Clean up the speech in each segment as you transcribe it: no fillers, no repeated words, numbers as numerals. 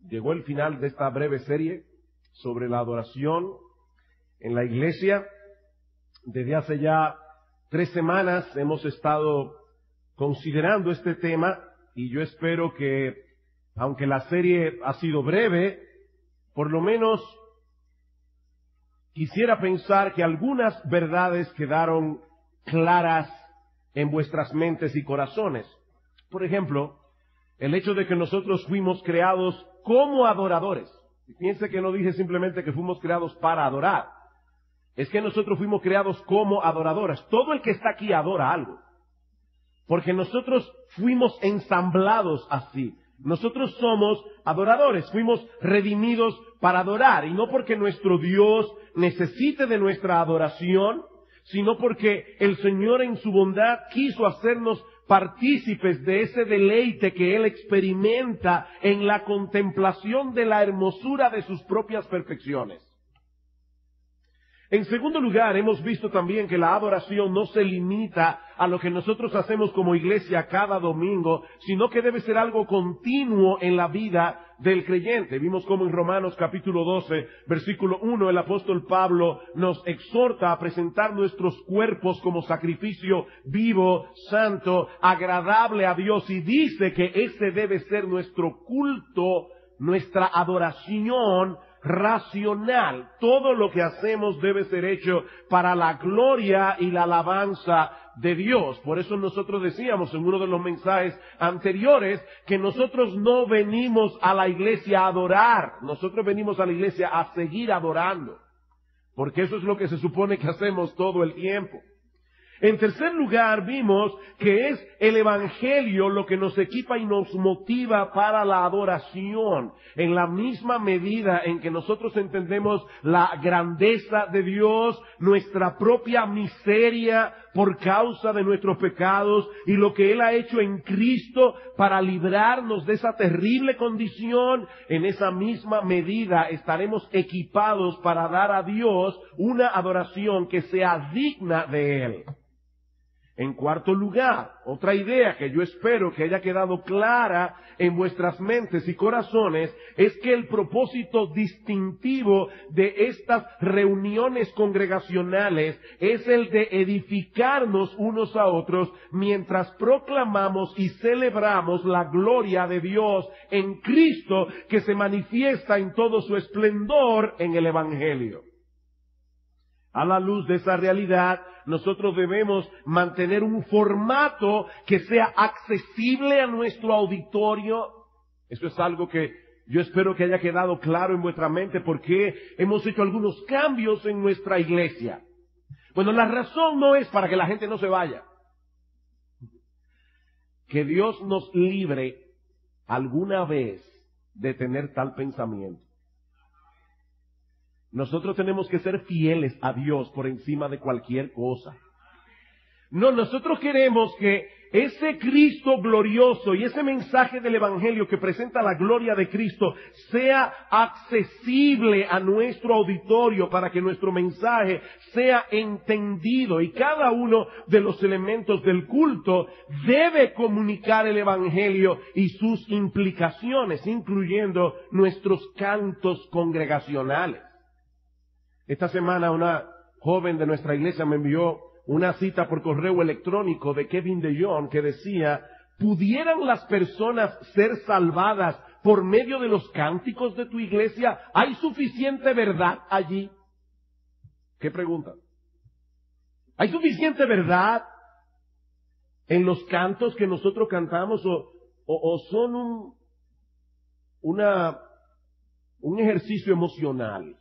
llegó el final de esta breve serie sobre la adoración en la iglesia. Desde hace ya 3 semanas hemos estado considerando este tema y yo espero que, aunque la serie ha sido breve, por lo menos quisiera pensar que algunas verdades quedaron claras en vuestras mentes y corazones. Por ejemplo, el hecho de que nosotros fuimos creados como adoradores. Y piense que no dije simplemente que fuimos creados para adorar. Es que nosotros fuimos creados como adoradores. Todo el que está aquí adora algo. Porque nosotros fuimos ensamblados así. Nosotros somos adoradores. Fuimos redimidos para adorar. Y no porque nuestro Dios necesite de nuestra adoración, sino porque el Señor en su bondad quiso hacernos partícipes de ese deleite que Él experimenta en la contemplación de la hermosura de sus propias perfecciones. En segundo lugar, hemos visto también que la adoración no se limita a lo que nosotros hacemos como iglesia cada domingo, sino que debe ser algo continuo en la vida del creyente. Vimos como en Romanos capítulo 12, versículo 1, el apóstol Pablo nos exhorta a presentar nuestros cuerpos como sacrificio vivo, santo, agradable a Dios, y dice que ese debe ser nuestro culto, nuestra adoración racional. Todo lo que hacemos debe ser hecho para la gloria y la alabanza de Dios. Por eso nosotros decíamos en uno de los mensajes anteriores que nosotros no venimos a la iglesia a adorar, nosotros venimos a la iglesia a seguir adorando, porque eso es lo que se supone que hacemos todo el tiempo. En tercer lugar, vimos que es el Evangelio lo que nos equipa y nos motiva para la adoración. En la misma medida en que nosotros entendemos la grandeza de Dios, nuestra propia miseria por causa de nuestros pecados y lo que Él ha hecho en Cristo para librarnos de esa terrible condición, en esa misma medida estaremos equipados para dar a Dios una adoración que sea digna de Él. En cuarto lugar, otra idea que yo espero que haya quedado clara en vuestras mentes y corazones es que el propósito distintivo de estas reuniones congregacionales es el de edificarnos unos a otros mientras proclamamos y celebramos la gloria de Dios en Cristo, que se manifiesta en todo su esplendor en el Evangelio. A la luz de esa realidad, nosotros debemos mantener un formato que sea accesible a nuestro auditorio. Eso es algo que yo espero que haya quedado claro en vuestra mente, porque hemos hecho algunos cambios en nuestra iglesia. Bueno, la razón no es para que la gente no se vaya. Que Dios nos libre alguna vez de tener tal pensamiento. Nosotros tenemos que ser fieles a Dios por encima de cualquier cosa. No, nosotros queremos que ese Cristo glorioso y ese mensaje del Evangelio que presenta la gloria de Cristo sea accesible a nuestro auditorio para que nuestro mensaje sea entendido, y cada uno de los elementos del culto debe comunicar el Evangelio y sus implicaciones, incluyendo nuestros cantos congregacionales. Esta semana una joven de nuestra iglesia me envió una cita por correo electrónico de Kevin DeYoung que decía: ¿pudieran las personas ser salvadas por medio de los cánticos de tu iglesia? ¿Hay suficiente verdad allí? ¿Qué pregunta? ¿Hay suficiente verdad en los cantos que nosotros cantamos o son un ejercicio emocional?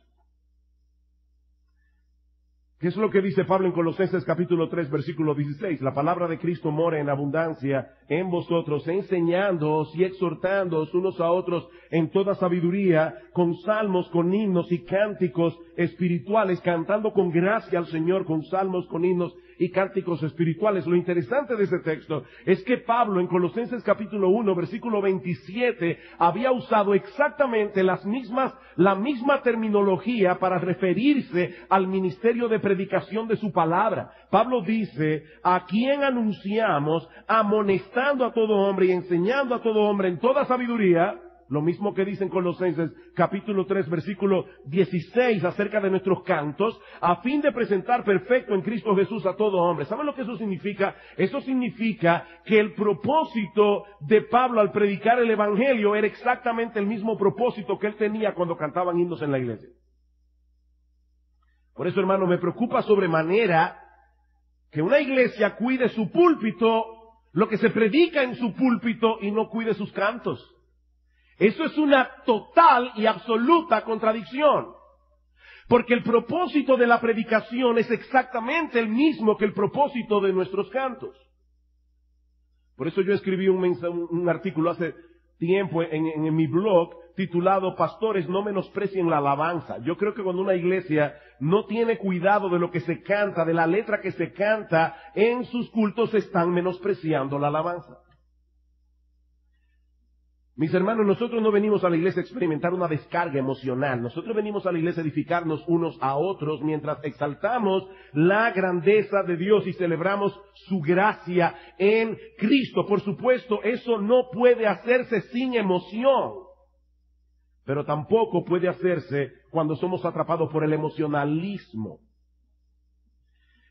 ¿Qué es lo que dice Pablo en Colosenses capítulo 3, versículo 16? La palabra de Cristo mora en abundancia en vosotros, enseñándoos y exhortándoos unos a otros en toda sabiduría, con salmos, con himnos y cánticos espirituales, cantando con gracia al Señor con salmos, con himnos y cánticos espirituales. Lo interesante de ese texto es que Pablo en Colosenses capítulo 1, versículo 27, había usado exactamente la misma terminología para referirse al ministerio de predicación de su palabra. Pablo dice: a quien anunciamos, amonestando a todo hombre y enseñando a todo hombre en toda sabiduría. Lo mismo que dice en Colosenses capítulo 3 versículo 16 acerca de nuestros cantos, a fin de presentar perfecto en Cristo Jesús a todo hombre. ¿Saben lo que eso significa? Eso significa que el propósito de Pablo al predicar el Evangelio era exactamente el mismo propósito que él tenía cuando cantaban himnos en la iglesia. Por eso, hermano, me preocupa sobremanera que una iglesia cuide su púlpito, lo que se predica en su púlpito, y no cuide sus cantos. Eso es una total y absoluta contradicción. Porque el propósito de la predicación es exactamente el mismo que el propósito de nuestros cantos. Por eso yo escribí un artículo hace tiempo en mi blog titulado "Pastores, no menosprecien la alabanza". Yo creo que cuando una iglesia no tiene cuidado de lo que se canta, de la letra que se canta en sus cultos, están menospreciando la alabanza. Mis hermanos, nosotros no venimos a la iglesia a experimentar una descarga emocional. Nosotros venimos a la iglesia a edificarnos unos a otros mientras exaltamos la grandeza de Dios y celebramos su gracia en Cristo. Por supuesto, eso no puede hacerse sin emoción, pero tampoco puede hacerse cuando somos atrapados por el emocionalismo.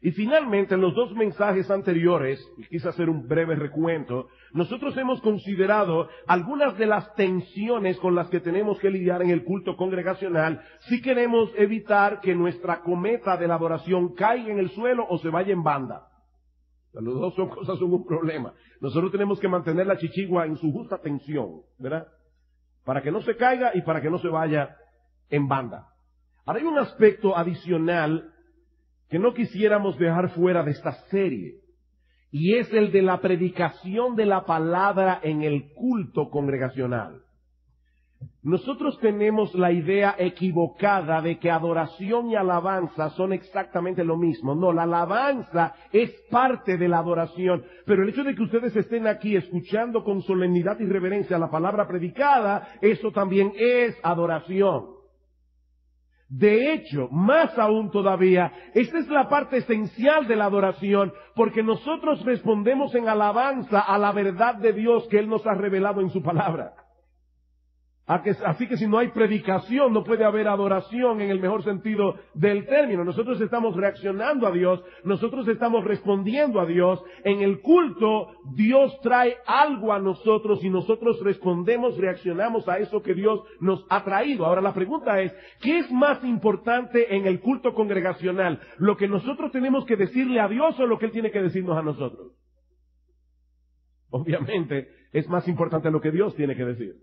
Y finalmente, en los dos mensajes anteriores, y quise hacer un breve recuento, nosotros hemos considerado algunas de las tensiones con las que tenemos que lidiar en el culto congregacional si queremos evitar que nuestra cometa de la adoración caiga en el suelo o se vaya en banda. Los dos son un problema. Nosotros tenemos que mantener la chichigua en su justa tensión, ¿verdad? Para que no se caiga y para que no se vaya en banda. Ahora hay un aspecto adicional que no quisiéramos dejar fuera de esta serie, y es el de la predicación de la palabra en el culto congregacional. Nosotros tenemos la idea equivocada de que adoración y alabanza son exactamente lo mismo. No, la alabanza es parte de la adoración, pero el hecho de que ustedes estén aquí escuchando con solemnidad y reverencia la palabra predicada, eso también es adoración. De hecho, más aún todavía, esta es la parte esencial de la adoración, porque nosotros respondemos en alabanza a la verdad de Dios que Él nos ha revelado en su palabra. Así que si no hay predicación, no puede haber adoración en el mejor sentido del término. Nosotros estamos reaccionando a Dios, nosotros estamos respondiendo a Dios. En el culto, Dios trae algo a nosotros y nosotros respondemos, reaccionamos a eso que Dios nos ha traído. Ahora la pregunta es, ¿qué es más importante en el culto congregacional? ¿Lo que nosotros tenemos que decirle a Dios o lo que Él tiene que decirnos a nosotros? Obviamente, es más importante lo que Dios tiene que decir.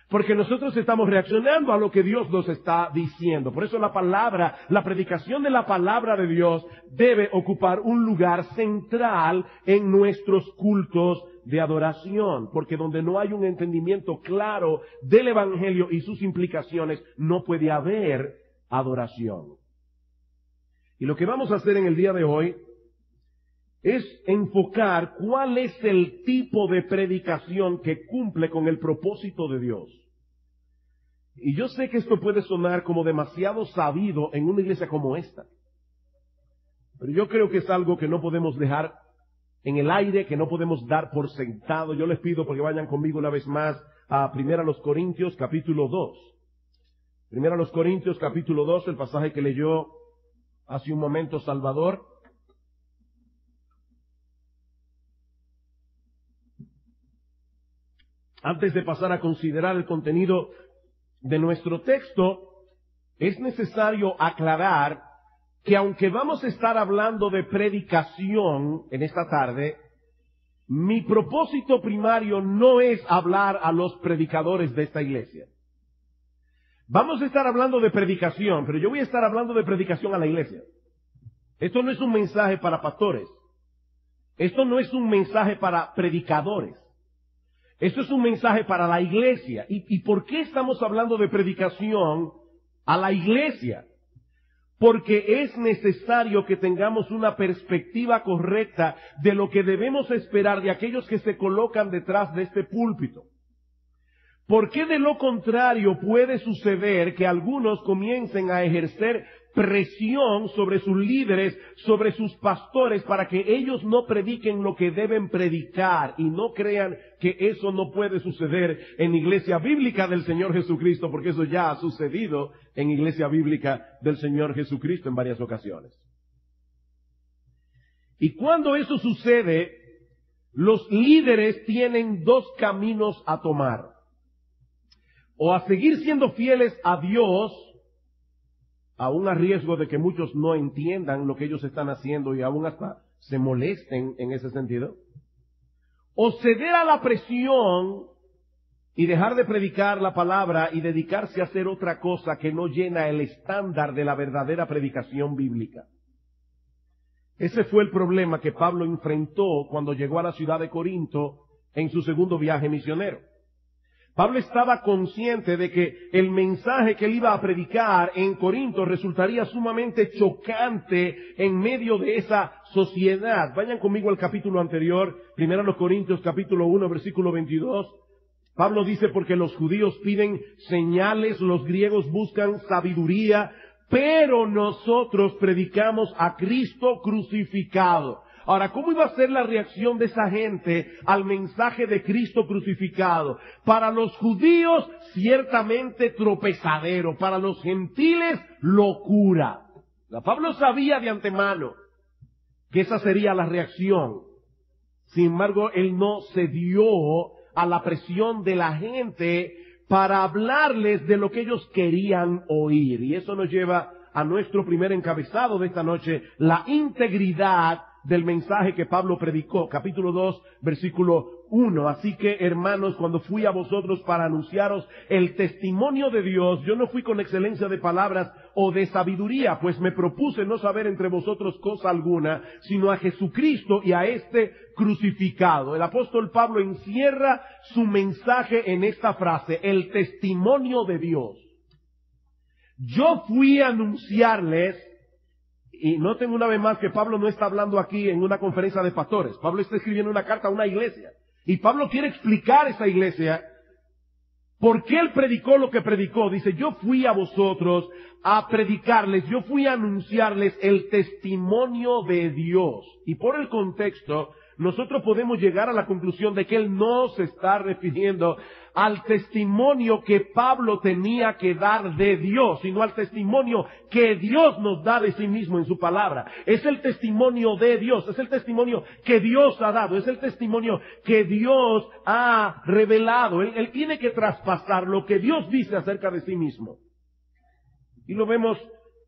Porque nosotros estamos reaccionando a lo que Dios nos está diciendo. Por eso la predicación de la palabra de Dios debe ocupar un lugar central en nuestros cultos de adoración. Porque donde no hay un entendimiento claro del Evangelio y sus implicaciones, no puede haber adoración. Y lo que vamos a hacer en el día de hoy es enfocar cuál es el tipo de predicación que cumple con el propósito de Dios. Y yo sé que esto puede sonar como demasiado sabido en una iglesia como esta, pero yo creo que es algo que no podemos dejar en el aire, que no podemos dar por sentado. Yo les pido porque vayan conmigo una vez más a 1 Corintios capítulo 2. 1 Corintios capítulo 2, el pasaje que leyó hace un momento Salvador. Antes de pasar a considerar el contenido de nuestro texto, es necesario aclarar que aunque vamos a estar hablando de predicación en esta tarde, mi propósito primario no es hablar a los predicadores de esta iglesia. Vamos a estar hablando de predicación, pero yo voy a estar hablando de predicación a la iglesia. Esto no es un mensaje para pastores. Esto no es un mensaje para predicadores. Esto es un mensaje para la iglesia. ¿Y por qué estamos hablando de predicación a la iglesia? Porque es necesario que tengamos una perspectiva correcta de lo que debemos esperar de aquellos que se colocan detrás de este púlpito. Porque de lo contrario puede suceder que algunos comiencen a ejercer presión sobre sus líderes, sobre sus pastores, para que ellos no prediquen lo que deben predicar y no crean que eso no puede suceder en Iglesia Bíblica del Señor Jesucristo, porque eso ya ha sucedido en Iglesia Bíblica del Señor Jesucristo en varias ocasiones. Y cuando eso sucede, los líderes tienen dos caminos a tomar: o a seguir siendo fieles a Dios, aún a riesgo de que muchos no entiendan lo que ellos están haciendo y aún hasta se molesten en ese sentido, o ceder a la presión y dejar de predicar la palabra y dedicarse a hacer otra cosa que no llena el estándar de la verdadera predicación bíblica. Ese fue el problema que Pablo enfrentó cuando llegó a la ciudad de Corinto en su segundo viaje misionero. Pablo estaba consciente de que el mensaje que él iba a predicar en Corinto resultaría sumamente chocante en medio de esa sociedad. Vayan conmigo al capítulo anterior, 1 Corintios capítulo 1, versículo 22. Pablo dice: porque los judíos piden señales, los griegos buscan sabiduría, pero nosotros predicamos a Cristo crucificado. Ahora, ¿cómo iba a ser la reacción de esa gente al mensaje de Cristo crucificado? Para los judíos, ciertamente tropezadero. Para los gentiles, locura. Pablo sabía de antemano que esa sería la reacción. Sin embargo, él no cedió a la presión de la gente para hablarles de lo que ellos querían oír. Y eso nos lleva a nuestro primer encabezado de esta noche: la integridad del mensaje que Pablo predicó. Capítulo 2, versículo 1. Así que, hermanos, cuando fui a vosotros para anunciaros el testimonio de Dios, yo no fui con excelencia de palabras o de sabiduría, pues me propuse no saber entre vosotros cosa alguna, sino a Jesucristo y a este crucificado. El apóstol Pablo encierra su mensaje en esta frase: el testimonio de Dios. Yo fui a anunciarles. Y noten una vez más que Pablo no está hablando aquí en una conferencia de pastores. Pablo está escribiendo una carta a una iglesia. Y Pablo quiere explicar a esa iglesia por qué él predicó lo que predicó. Dice: yo fui a vosotros a predicarles, yo fui a anunciarles el testimonio de Dios. Y por el contexto, nosotros podemos llegar a la conclusión de que él no se está refiriendo al testimonio que Pablo tenía que dar de Dios, sino al testimonio que Dios nos da de sí mismo en su palabra. Es el testimonio de Dios, es el testimonio que Dios ha dado, es el testimonio que Dios ha revelado. Él tiene que traspasar lo que Dios dice acerca de sí mismo. Y lo vemos,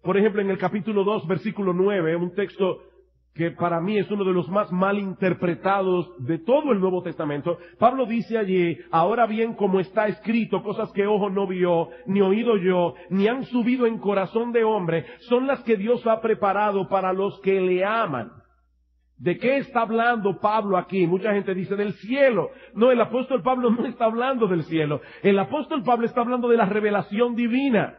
por ejemplo, en el capítulo 2, versículo 9, un texto que para mí es uno de los más mal interpretados de todo el Nuevo Testamento. Pablo dice allí: ahora bien, como está escrito, cosas que ojo no vio, ni oído oyó, ni han subido en corazón de hombre, son las que Dios ha preparado para los que le aman. ¿De qué está hablando Pablo aquí? Mucha gente dice del cielo. No, el apóstol Pablo no está hablando del cielo. El apóstol Pablo está hablando de la revelación divina.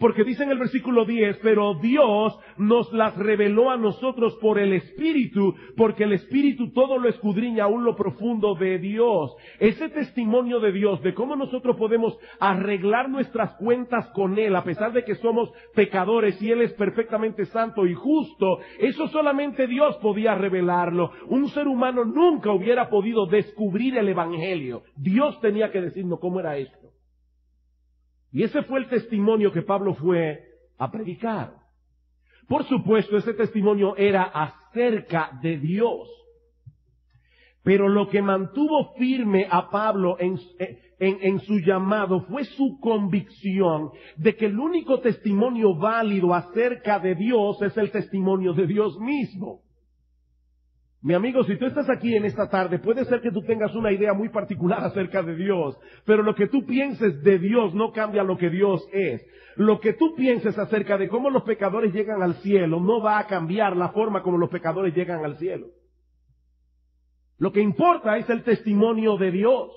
Porque dice en el versículo 10, pero Dios nos las reveló a nosotros por el Espíritu, porque el Espíritu todo lo escudriña aún lo profundo de Dios. Ese testimonio de Dios, de cómo nosotros podemos arreglar nuestras cuentas con Él, a pesar de que somos pecadores y Él es perfectamente santo y justo, eso solamente Dios podía revelarlo. Un ser humano nunca hubiera podido descubrir el Evangelio. Dios tenía que decirnos cómo era esto. Y ese fue el testimonio que Pablo fue a predicar. Por supuesto, ese testimonio era acerca de Dios. Pero lo que mantuvo firme a Pablo en su llamado fue su convicción de que el único testimonio válido acerca de Dios es el testimonio de Dios mismo. Mi amigo, si tú estás aquí en esta tarde, puede ser que tú tengas una idea muy particular acerca de Dios, pero lo que tú pienses de Dios no cambia lo que Dios es. Lo que tú pienses acerca de cómo los pecadores llegan al cielo no va a cambiar la forma como los pecadores llegan al cielo. Lo que importa es el testimonio de Dios.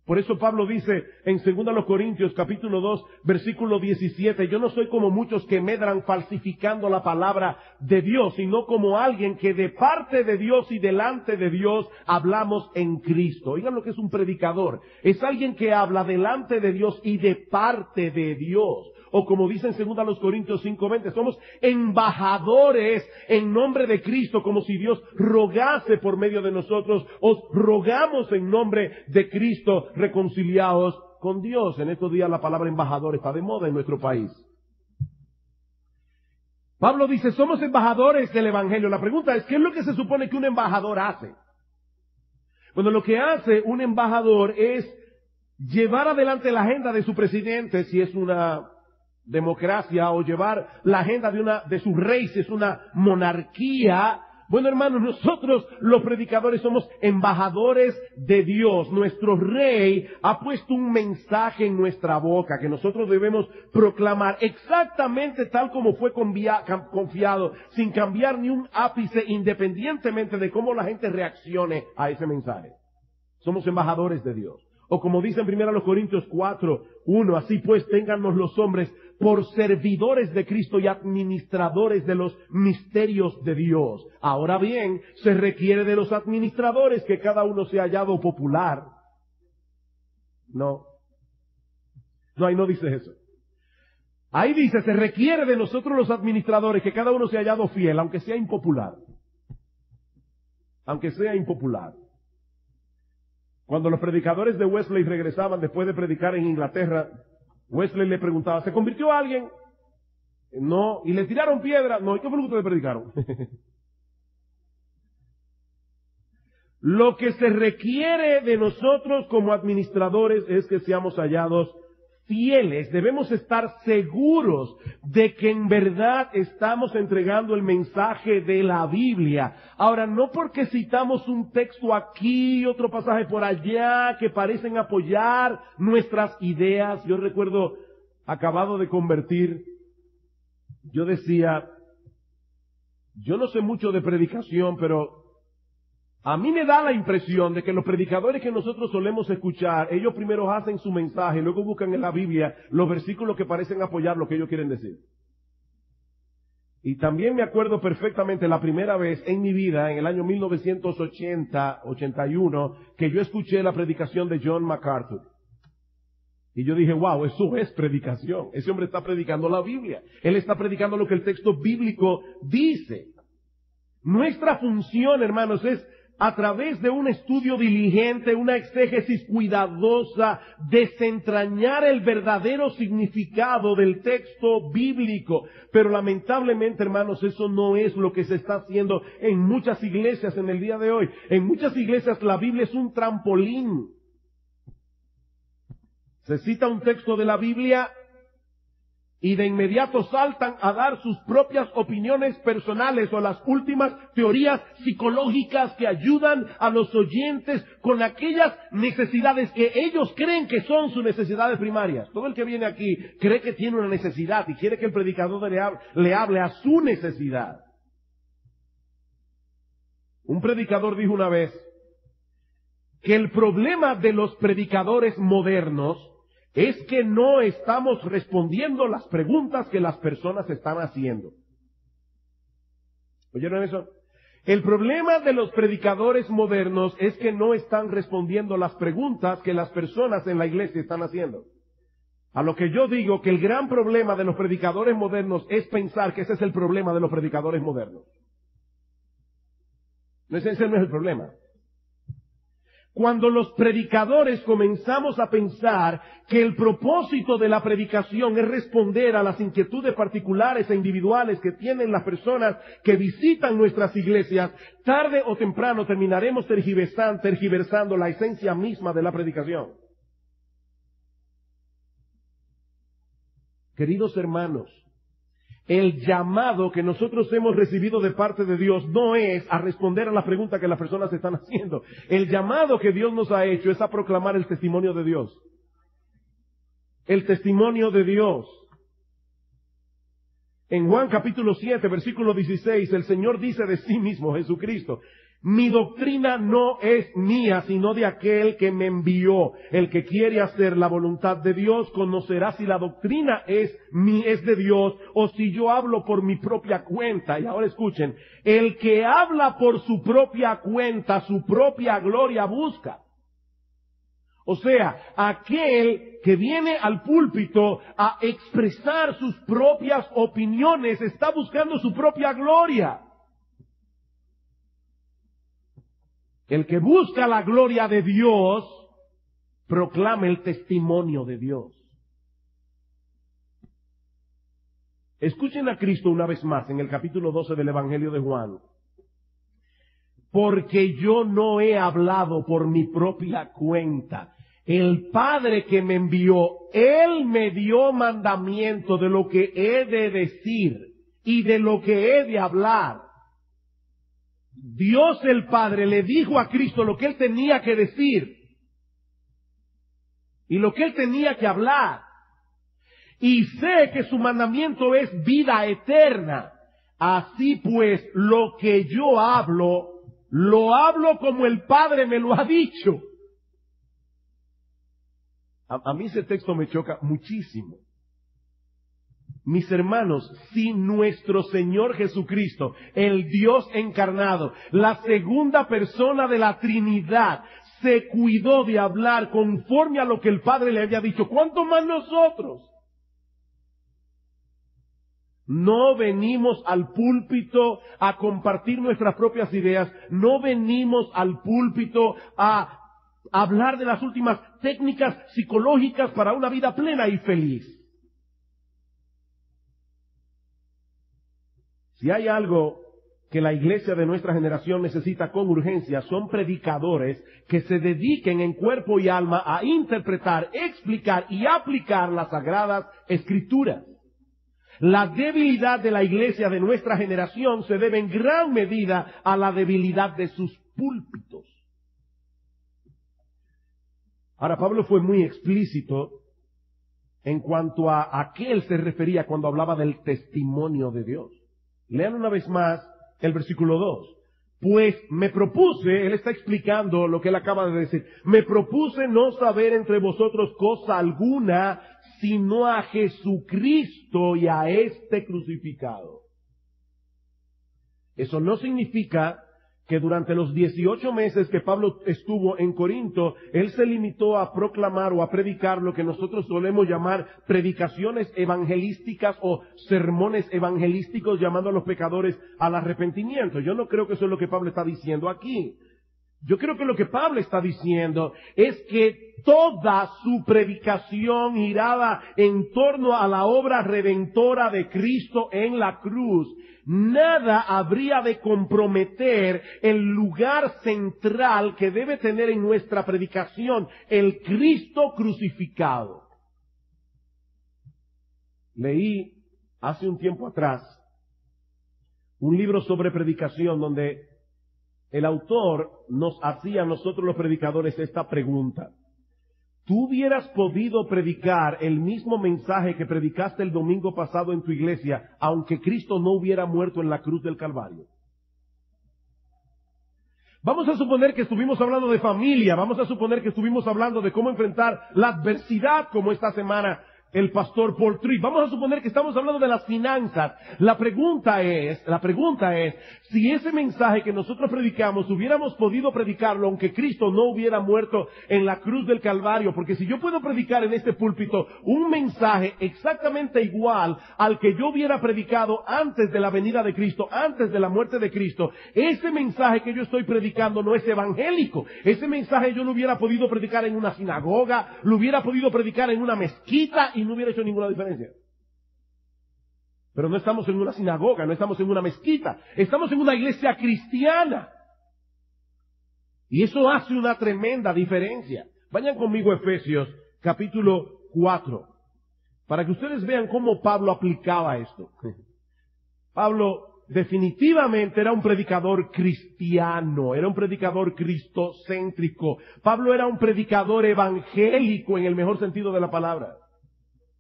Por eso Pablo dice en 2 Corintios capítulo 2 versículo 17, yo no soy como muchos que medran falsificando la palabra de Dios, sino como alguien que de parte de Dios y delante de Dios hablamos en Cristo. Oigan lo que es un predicador. Es alguien que habla delante de Dios y de parte de Dios. O como dice en 2 Corintios 5:20, somos embajadores en nombre de Cristo, como si Dios rogase por medio de nosotros. Os rogamos en nombre de Cristo, reconciliados con Dios. En estos días la palabra embajador está de moda en nuestro país. Pablo dice, somos embajadores del Evangelio. La pregunta es, ¿qué es lo que se supone que un embajador hace? Bueno, lo que hace un embajador es llevar adelante la agenda de su presidente, si es una democracia, o llevar la agenda de su rey, si es una monarquía. Bueno, hermanos, nosotros los predicadores somos embajadores de Dios. Nuestro rey ha puesto un mensaje en nuestra boca que nosotros debemos proclamar exactamente tal como fue confiado, sin cambiar ni un ápice, independientemente de cómo la gente reaccione a ese mensaje. Somos embajadores de Dios. O como dice en 1 Corintios 4:1, así pues téngannos los hombres por servidores de Cristo y administradores de los misterios de Dios. Ahora bien, se requiere de los administradores que cada uno sea hallado popular. No, ahí no dice eso. Ahí dice, se requiere de nosotros los administradores que cada uno sea hallado fiel, aunque sea impopular. Aunque sea impopular. Cuando los predicadores de Wesley regresaban después de predicar en Inglaterra, Wesley le preguntaba, ¿se convirtió alguien? No. ¿Y le tiraron piedra? No. ¿Y qué fue lo que ustedes predicaron? Lo que se requiere de nosotros como administradores es que seamos hallados fieles. Debemos estar seguros de que en verdad estamos entregando el mensaje de la Biblia. Ahora, no porque citamos un texto aquí y otro pasaje por allá que parecen apoyar nuestras ideas. Yo recuerdo, acabado de convertir, yo decía, yo no sé mucho de predicación, pero a mí me da la impresión de que los predicadores que nosotros solemos escuchar, ellos primero hacen su mensaje, luego buscan en la Biblia los versículos que parecen apoyar lo que ellos quieren decir. Y también me acuerdo perfectamente la primera vez en mi vida, en el año 1980-81, que yo escuché la predicación de John MacArthur. Y yo dije, wow, eso es predicación. Ese hombre está predicando la Biblia. Él está predicando lo que el texto bíblico dice. Nuestra función, hermanos, es a través de un estudio diligente, una exégesis cuidadosa, desentrañar el verdadero significado del texto bíblico. Pero lamentablemente, hermanos, eso no es lo que se está haciendo en muchas iglesias en el día de hoy. En muchas iglesias la Biblia es un trampolín. Se cita un texto de la Biblia y de inmediato saltan a dar sus propias opiniones personales o las últimas teorías psicológicas que ayudan a los oyentes con aquellas necesidades que ellos creen que son sus necesidades primarias. Todo el que viene aquí cree que tiene una necesidad y quiere que el predicador le hable a su necesidad. Un predicador dijo una vez que el problema de los predicadores modernos es que no estamos respondiendo las preguntas que las personas están haciendo. ¿Oyeron eso? El problema de los predicadores modernos es que no están respondiendo las preguntas que las personas en la iglesia están haciendo. A lo que yo digo que el gran problema de los predicadores modernos es pensar que ese es el problema de los predicadores modernos. No, ese no es el problema. Cuando los predicadores comenzamos a pensar que el propósito de la predicación es responder a las inquietudes particulares e individuales que tienen las personas que visitan nuestras iglesias, tarde o temprano terminaremos tergiversando la esencia misma de la predicación. Queridos hermanos, el llamado que nosotros hemos recibido de parte de Dios no es a responder a la pregunta que las personas están haciendo. El llamado que Dios nos ha hecho es a proclamar el testimonio de Dios. El testimonio de Dios. En Juan capítulo 7, versículo 16, el Señor dice de sí mismo, Jesucristo, Mi doctrina no es mía, sino de aquel que me envió. El que quiere hacer la voluntad de Dios conocerá si la doctrina es de Dios o si yo hablo por mi propia cuenta. Y ahora escuchen, el que habla por su propia cuenta, su propia gloria busca. O sea, aquel que viene al púlpito a expresar sus propias opiniones está buscando su propia gloria. El que busca la gloria de Dios proclama el testimonio de Dios. Escuchen a Cristo una vez más en el capítulo 12 del Evangelio de Juan. Porque yo no he hablado por mi propia cuenta. El Padre que me envió, Él me dio mandamiento de lo que he de decir y de lo que he de hablar. Dios el Padre le dijo a Cristo lo que Él tenía que decir y lo que Él tenía que hablar. Y sé que su mandamiento es vida eterna. Así pues, lo que yo hablo, lo hablo como el Padre me lo ha dicho. A mí ese texto me choca muchísimo. Mis hermanos, si nuestro Señor Jesucristo, el Dios encarnado, la segunda persona de la Trinidad, se cuidó de hablar conforme a lo que el Padre le había dicho, ¿cuánto más nosotros? No venimos al púlpito a compartir nuestras propias ideas, no venimos al púlpito a hablar de las últimas técnicas psicológicas para una vida plena y feliz. Si hay algo que la iglesia de nuestra generación necesita con urgencia, son predicadores que se dediquen en cuerpo y alma a interpretar, explicar y aplicar las sagradas escrituras. La debilidad de la iglesia de nuestra generación se debe en gran medida a la debilidad de sus púlpitos. Ahora, Pablo fue muy explícito en cuanto a qué él se refería cuando hablaba del testimonio de Dios. Lean una vez más el versículo 2. Pues me propuse, él está explicando lo que él acaba de decir, me propuse no saber entre vosotros cosa alguna, sino a Jesucristo y a este crucificado. Eso no significa que durante los 18 meses que Pablo estuvo en Corinto, él se limitó a proclamar o a predicar lo que nosotros solemos llamar predicaciones evangelísticas o sermones evangelísticos, llamando a los pecadores al arrepentimiento. Yo no creo que eso es lo que Pablo está diciendo aquí. Yo creo que lo que Pablo está diciendo es que toda su predicación giraba en torno a la obra redentora de Cristo en la cruz. Nada habría de comprometer el lugar central que debe tener en nuestra predicación, el Cristo crucificado. Leí hace un tiempo atrás un libro sobre predicación donde el autor nos hacía a nosotros los predicadores esta pregunta. ¿Tú hubieras podido predicar el mismo mensaje que predicaste el domingo pasado en tu iglesia, aunque Cristo no hubiera muerto en la cruz del Calvario? Vamos a suponer que estuvimos hablando de familia, vamos a suponer que estuvimos hablando de cómo enfrentar la adversidad como esta semana el pastor Paul Tripp. Vamos a suponer que estamos hablando de las finanzas. La pregunta es, si ese mensaje que nosotros predicamos hubiéramos podido predicarlo aunque Cristo no hubiera muerto en la cruz del Calvario. Porque si yo puedo predicar en este púlpito un mensaje exactamente igual al que yo hubiera predicado antes de la venida de Cristo, antes de la muerte de Cristo, ese mensaje que yo estoy predicando no es evangélico. Ese mensaje yo lo hubiera podido predicar en una sinagoga, lo hubiera podido predicar en una mezquita y no hubiera hecho ninguna diferencia. Pero no estamos en una sinagoga, no estamos en una mezquita, estamos en una iglesia cristiana. Y eso hace una tremenda diferencia. Vayan conmigo a Efesios capítulo 4, para que ustedes vean cómo Pablo aplicaba esto. Pablo definitivamente era un predicador cristiano, era un predicador cristocéntrico. Pablo era un predicador evangélico en el mejor sentido de la palabra.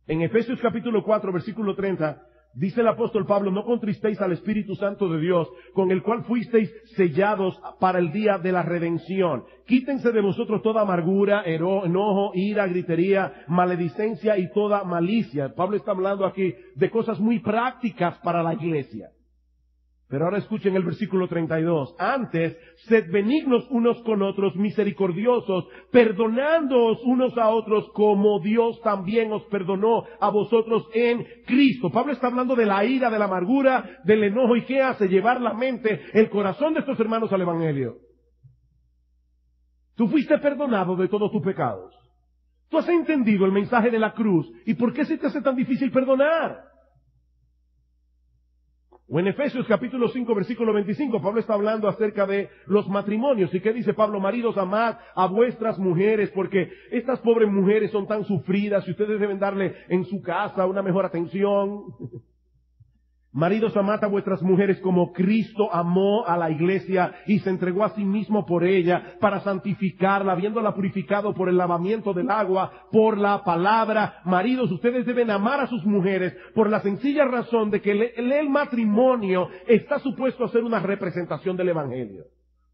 En Efesios capítulo 4, versículo 30, dice el apóstol Pablo, no contristéis al Espíritu Santo de Dios, con el cual fuisteis sellados para el día de la redención. Quítense de vosotros toda amargura, enojo, ira, gritería, maledicencia y toda malicia. Pablo está hablando aquí de cosas muy prácticas para la iglesia. Pero ahora escuchen el versículo 32. Antes, sed benignos unos con otros, misericordiosos, perdonándoos unos a otros como Dios también os perdonó a vosotros en Cristo. Pablo está hablando de la ira, de la amargura, del enojo. ¿Y qué hace? Llevar la mente, el corazón de estos hermanos al Evangelio. Tú fuiste perdonado de todos tus pecados. Tú has entendido el mensaje de la cruz. ¿Y por qué se te hace tan difícil perdonar? O en Efesios capítulo 5 versículo 25, Pablo está hablando acerca de los matrimonios. ¿Y qué dice Pablo? Maridos, amad a vuestras mujeres, porque estas pobres mujeres son tan sufridas y ustedes deben darle en su casa una mejor atención. Maridos, amad a vuestras mujeres como Cristo amó a la iglesia y se entregó a sí mismo por ella para santificarla, habiéndola purificado por el lavamiento del agua, por la palabra. Maridos, ustedes deben amar a sus mujeres por la sencilla razón de que el matrimonio está supuesto a ser una representación del Evangelio.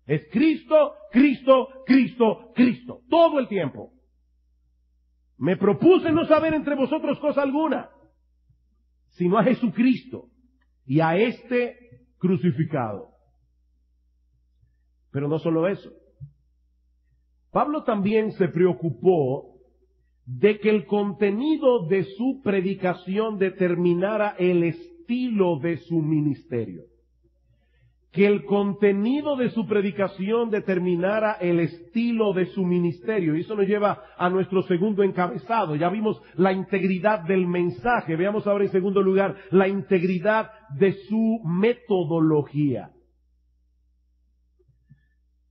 Es Cristo, Cristo, Cristo, Cristo, todo el tiempo. Me propuse no saber entre vosotros cosa alguna, sino a Jesucristo y a este crucificado. Pero no solo eso. Pablo también se preocupó de que el contenido de su predicación determinara el estilo de su ministerio. Que el contenido de su predicación determinara el estilo de su ministerio. Y eso nos lleva a nuestro segundo encabezado. Ya vimos la integridad del mensaje. Veamos ahora en segundo lugar la integridad de su metodología.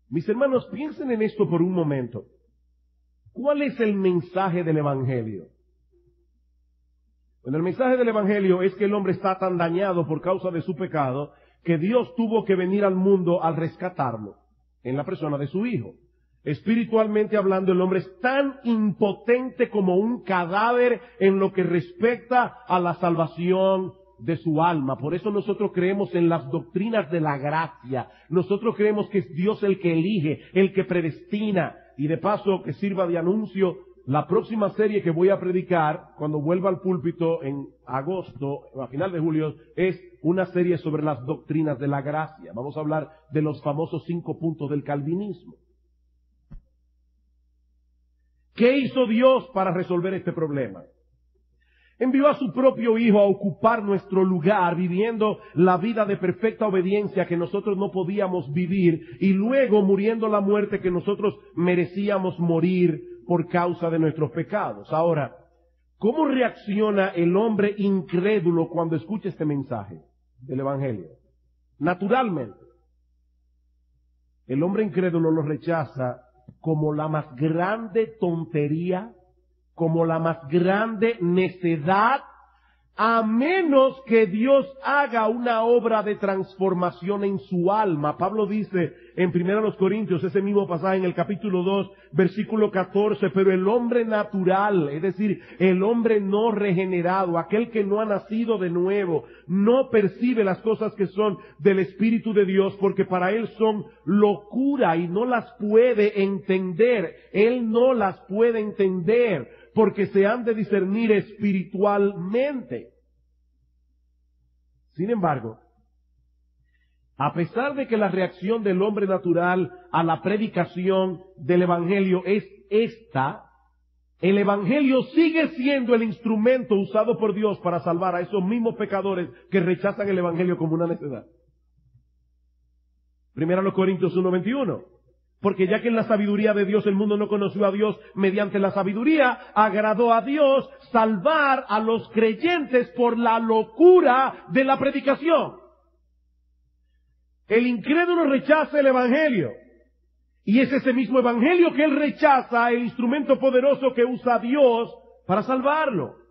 Mis hermanos, piensen en esto por un momento. ¿Cuál es el mensaje del Evangelio? Bueno, el mensaje del Evangelio es que el hombre está tan dañado por causa de su pecado que Dios tuvo que venir al mundo al rescatarlo en la persona de su Hijo. Espiritualmente hablando, el hombre es tan impotente como un cadáver en lo que respecta a la salvación de su alma. Por eso nosotros creemos en las doctrinas de la gracia. Nosotros creemos que es Dios el que elige, el que predestina. Y de paso, que sirva de anuncio, la próxima serie que voy a predicar, cuando vuelva al púlpito en agosto, a final de julio, es una serie sobre las doctrinas de la gracia. Vamos a hablar de los famosos 5 puntos del calvinismo. ¿Qué hizo Dios para resolver este problema? Envió a su propio Hijo a ocupar nuestro lugar, viviendo la vida de perfecta obediencia que nosotros no podíamos vivir, y luego muriendo la muerte que nosotros merecíamos morir por causa de nuestros pecados. Ahora, ¿cómo reacciona el hombre incrédulo cuando escucha este mensaje del Evangelio? Naturalmente, el hombre incrédulo lo rechaza como la más grande tontería, como la más grande necedad, a menos que Dios haga una obra de transformación en su alma. Pablo dice en 1 Corintios, ese mismo pasaje en el capítulo 2, versículo 14, pero el hombre natural, es decir, el hombre no regenerado, aquel que no ha nacido de nuevo, no percibe las cosas que son del Espíritu de Dios, porque para él son locura y no las puede entender. Él no las puede entender, porque se han de discernir espiritualmente. Sin embargo, a pesar de que la reacción del hombre natural a la predicación del Evangelio es esta, el Evangelio sigue siendo el instrumento usado por Dios para salvar a esos mismos pecadores que rechazan el Evangelio como una necedad. 1 Corintios 1:21. Porque ya que en la sabiduría de Dios el mundo no conoció a Dios, mediante la sabiduría agradó a Dios salvar a los creyentes por la locura de la predicación. El incrédulo rechaza el Evangelio. Y es ese mismo Evangelio que él rechaza, el instrumento poderoso que usa Dios para salvarlo.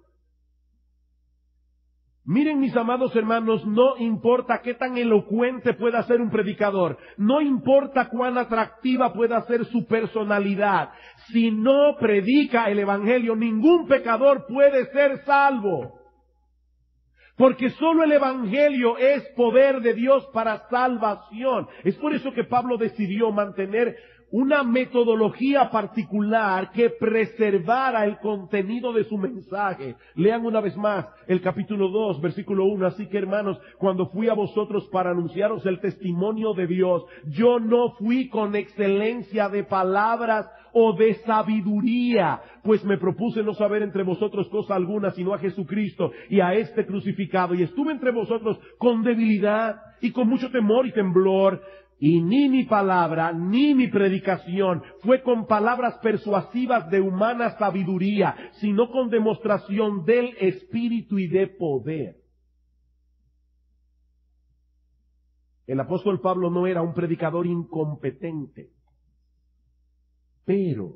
Miren, mis amados hermanos, no importa qué tan elocuente pueda ser un predicador, no importa cuán atractiva pueda ser su personalidad, si no predica el Evangelio, ningún pecador puede ser salvo. Porque solo el Evangelio es poder de Dios para salvación. Es por eso que Pablo decidió mantener una metodología particular que preservara el contenido de su mensaje. Lean una vez más el capítulo 2, versículo 1. Así que, hermanos, cuando fui a vosotros para anunciaros el testimonio de Dios, yo no fui con excelencia de palabras o de sabiduría, pues me propuse no saber entre vosotros cosa alguna, sino a Jesucristo y a este crucificado. Y estuve entre vosotros con debilidad y con mucho temor y temblor. Y ni mi palabra, ni mi predicación fue con palabras persuasivas de humana sabiduría, sino con demostración del Espíritu y de poder. El apóstol Pablo no era un predicador incompetente, pero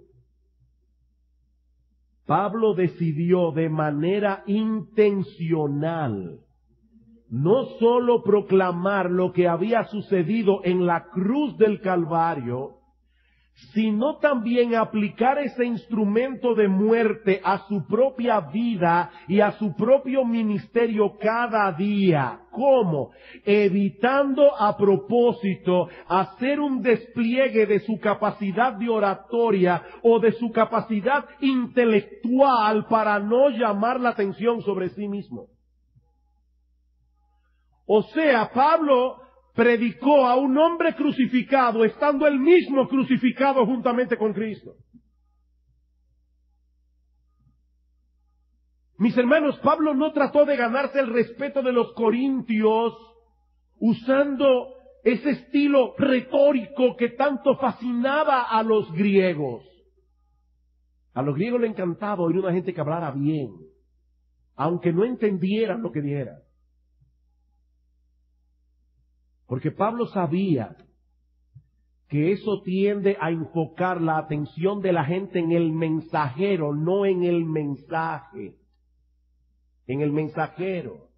Pablo decidió de manera intencional no sólo proclamar lo que había sucedido en la cruz del Calvario, sino también aplicar ese instrumento de muerte a su propia vida y a su propio ministerio cada día. ¿Cómo? Evitando a propósito hacer un despliegue de su capacidad de oratoria o de su capacidad intelectual para no llamar la atención sobre sí mismo. O sea, Pablo predicó a un hombre crucificado, estando él mismo crucificado juntamente con Cristo. Mis hermanos, Pablo no trató de ganarse el respeto de los corintios usando ese estilo retórico que tanto fascinaba a los griegos. A los griegos les encantaba oír una gente que hablara bien, aunque no entendieran lo que diera. Porque Pablo sabía que eso tiende a enfocar la atención de la gente en el mensajero, no en el mensaje. En el mensajero.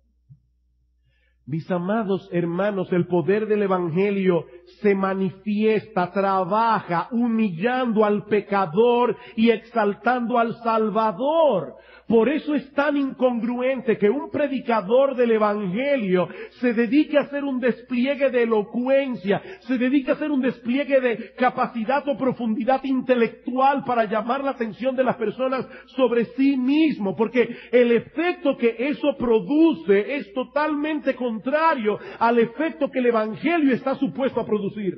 Mis amados hermanos, el poder del Evangelio se manifiesta, trabaja, humillando al pecador y exaltando al Salvador. Por eso es tan incongruente que un predicador del Evangelio se dedique a hacer un despliegue de elocuencia, se dedique a hacer un despliegue de capacidad o profundidad intelectual para llamar la atención de las personas sobre sí mismo, porque el efecto que eso produce es totalmente contrario al efecto que el Evangelio está supuesto a producir.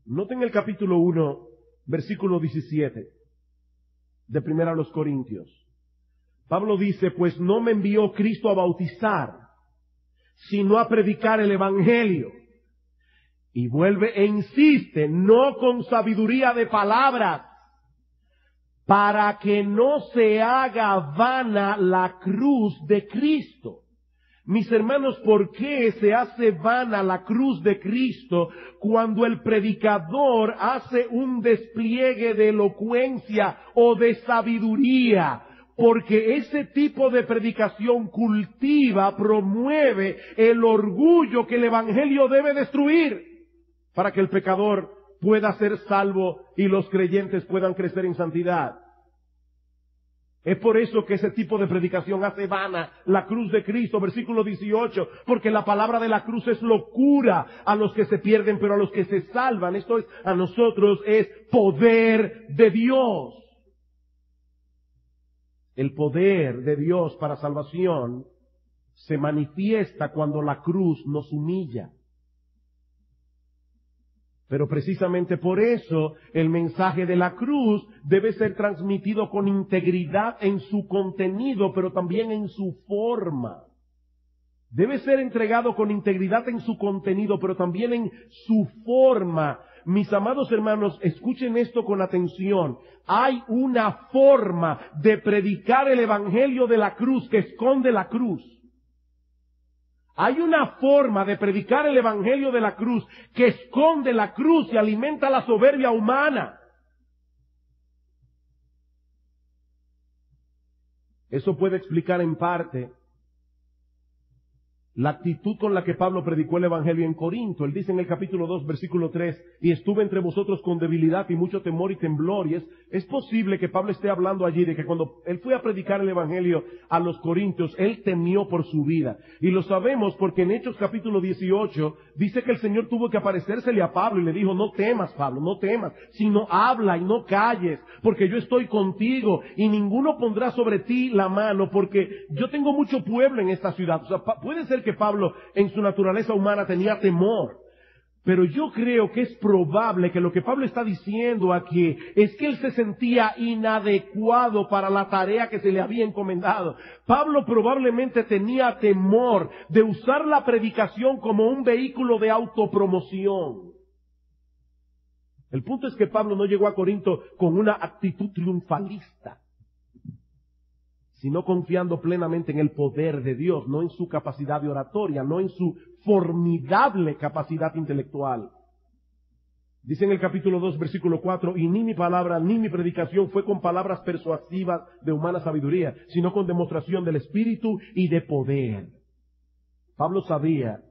Noten el capítulo 1, versículo 17 de 1 Corintios. Pablo dice, pues no me envió Cristo a bautizar, sino a predicar el Evangelio. Y vuelve e insiste, no con sabiduría de palabras, para que no se haga vana la cruz de Cristo. Mis hermanos, ¿por qué se hace vana la cruz de Cristo cuando el predicador hace un despliegue de elocuencia o de sabiduría? Porque ese tipo de predicación cultiva, promueve el orgullo que el Evangelio debe destruir para que el pecador pueda ser salvo y los creyentes puedan crecer en santidad. Es por eso que ese tipo de predicación hace vana la cruz de Cristo, versículo 18, porque la palabra de la cruz es locura a los que se pierden, pero a los que se salvan, esto es, a nosotros es poder de Dios. El poder de Dios para salvación se manifiesta cuando la cruz nos humilla. Pero precisamente por eso el mensaje de la cruz debe ser transmitido con integridad en su contenido, pero también en su forma. Debe ser entregado con integridad en su contenido, pero también en su forma. Mis amados hermanos, escuchen esto con atención. Hay una forma de predicar el Evangelio de la cruz que esconde la cruz. Hay una forma de predicar el Evangelio de la cruz que esconde la cruz y alimenta la soberbia humana. Eso puede explicar en parte la actitud con la que Pablo predicó el Evangelio en Corinto. Él dice en el capítulo 2, versículo 3, y estuve entre vosotros con debilidad y mucho temor y temblor. Y es posible que Pablo esté hablando allí de que cuando él fue a predicar el Evangelio a los corintios, él temió por su vida. Y lo sabemos porque en Hechos capítulo 18 dice que el Señor tuvo que aparecérsele a Pablo y le dijo, no temas, Pablo, no temas, sino habla y no calles, porque yo estoy contigo y ninguno pondrá sobre ti la mano, porque yo tengo mucho pueblo en esta ciudad. O sea, puede ser que Pablo en su naturaleza humana tenía temor, pero yo creo que es probable que lo que Pablo está diciendo aquí es que él se sentía inadecuado para la tarea que se le había encomendado. Pablo probablemente tenía temor de usar la predicación como un vehículo de autopromoción. El punto es que Pablo no llegó a Corinto con una actitud triunfalista, sino confiando plenamente en el poder de Dios, no en su capacidad de oratoria, no en su formidable capacidad intelectual. Dice en el capítulo 2, versículo 4, y ni mi palabra ni mi predicación fue con palabras persuasivas de humana sabiduría, sino con demostración del Espíritu y de poder. Pablo sabía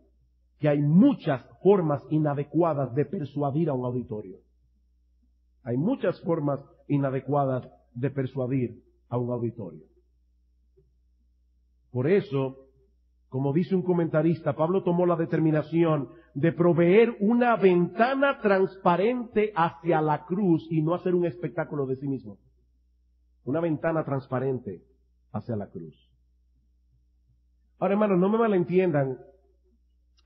que hay muchas formas inadecuadas de persuadir a un auditorio. Hay muchas formas inadecuadas de persuadir a un auditorio. Por eso, como dice un comentarista, Pablo tomó la determinación de proveer una ventana transparente hacia la cruz y no hacer un espectáculo de sí mismo. Una ventana transparente hacia la cruz. Ahora, hermanos, no me malentiendan.